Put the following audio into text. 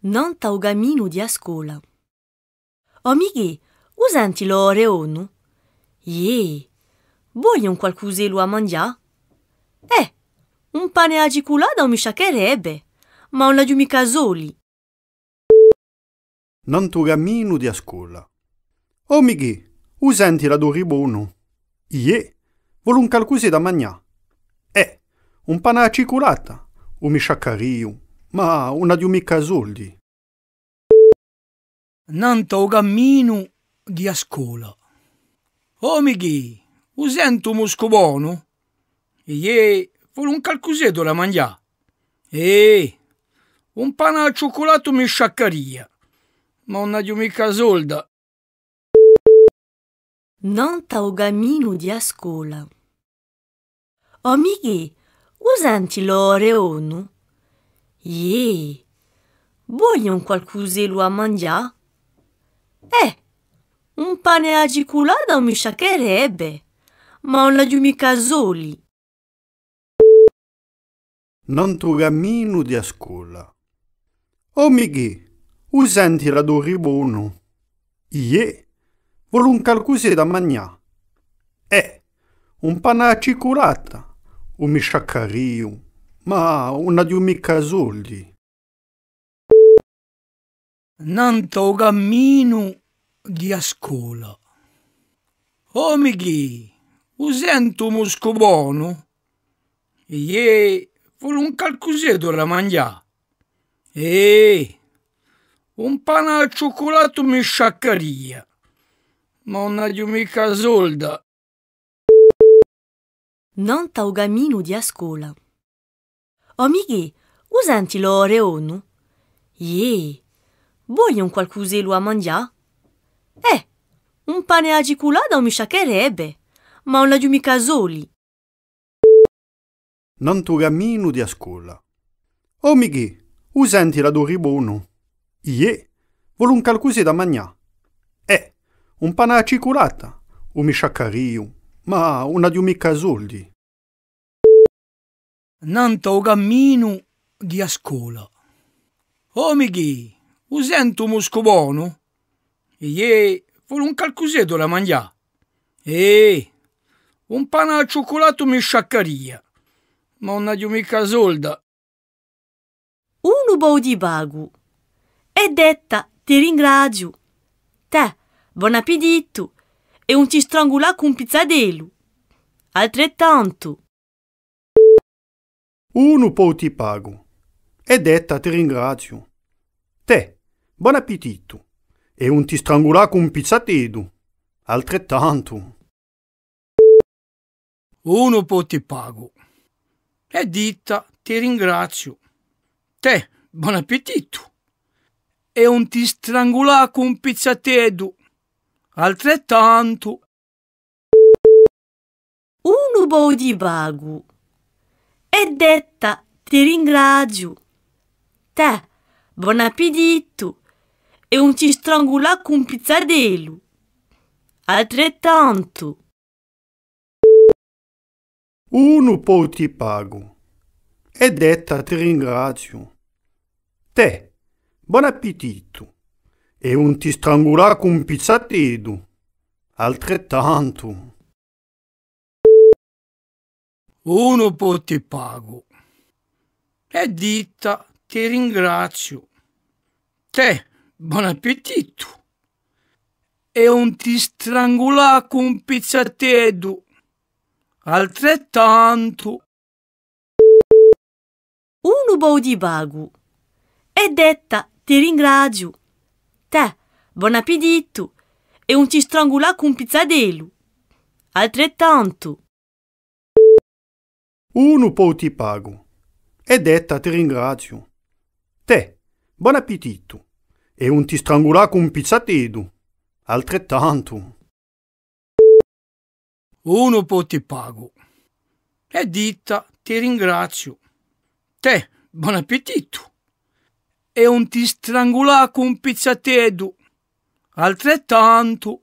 Non t'au gamino di a scuola. Amighi, usanti l'ore onu? Ie, vogliono qualcos'elo a mangiare? Un pane a ciculada mi sciaccherebbe, ma non l'ho mica soli. Non tu gammino di a scuola. Amighi, usanti la doribono? Ie, vogliono qualcosa da mangiare? Un pane a ciculata, mi sciaccario, ma non ho mica soldi. Non t'au gammino di a scuola. Amighi, usento muscobono? Ie, vogliono qualcosa da mangiare? Un pane al cioccolato mi sciaccaria, ma non ho mica soldi. Non t'au gamino di a scuola. Amighi, usanti l'ore onu? Ie, vogliono qualcos'elo a mangiare? Un pane a ciculada mi sciaccherebbe, ma non l'ho mica soli. Non tu gammino di a scuola. Amighi, usanti la doribono? Ie, vogliono qualcosa da mangiare? Un pane a ciculata, mi sciaccario, ma non ho mica soldi. Non t'au gammino di a scuola. Amighi, usento muscobono? Ie, vogliono qualcosa da mangiare? Un pane al cioccolato mi sciaccaria, ma non ho mica soldi. Non t'au gamino di a scuola. Amighi, usanti l'ore onu? Ie, vogliono qualcos'elo a mangiare? Un pane a ciculada mi sciaccherebbe, ma non l'ho mica soli. Non tu gammino di a scuola. Amighi, usanti la doribono? Ie, vogliono qualcosa da mangiare? Un pane a ciculata, mi sciaccario, ma non ho mica soldi. Non t'au gammino di a scuola. Amighi, usento muscobono? Ie, vogliono qualcosa da mangiare? Un pane al cioccolato mi sciaccaria, ma non ho mica soldi. Uno bou di bagu. E detta, ti ringrazio. Te, buon appetito. E un ti strangula con pizzadelo. Altrettanto. Uno po' ti pago. E detta ti ringrazio. Te, buon appetito. E un ti strangula con pizzatello. Altrettanto. Uno po' ti pago. E ditta, ti ringrazio. Te, buon appetito. E un ti strangula con pizzatello. Altrettanto. Uno bou di bagu. E detta, ti ringrazio. Te, buon appetito. E un ti strangula con pizzadelo. Altrettanto. Uno po' ti pago. E detta ti ringrazio. Te, buon appetito. E un ti strangula con pizzatello. Altrettanto. Uno po' ti pago. E ditta, ti ringrazio. Te, buon appetito. E un ti strangula con pizzatello. Altrettanto. Uno bou di bagu. E detta, ti ringrazio. Te, buon appetito. E un ti strangula con pizzadelo. Altrettanto. Uno po' ti pago. E detta ti ringrazio. Te, buon appetito. E un ti strangula con pizzatello. Altrettanto. Uno po' ti pago. E ditta, ti ringrazio. Te, buon appetito. E un ti strangula con pizzatello. Altrettanto.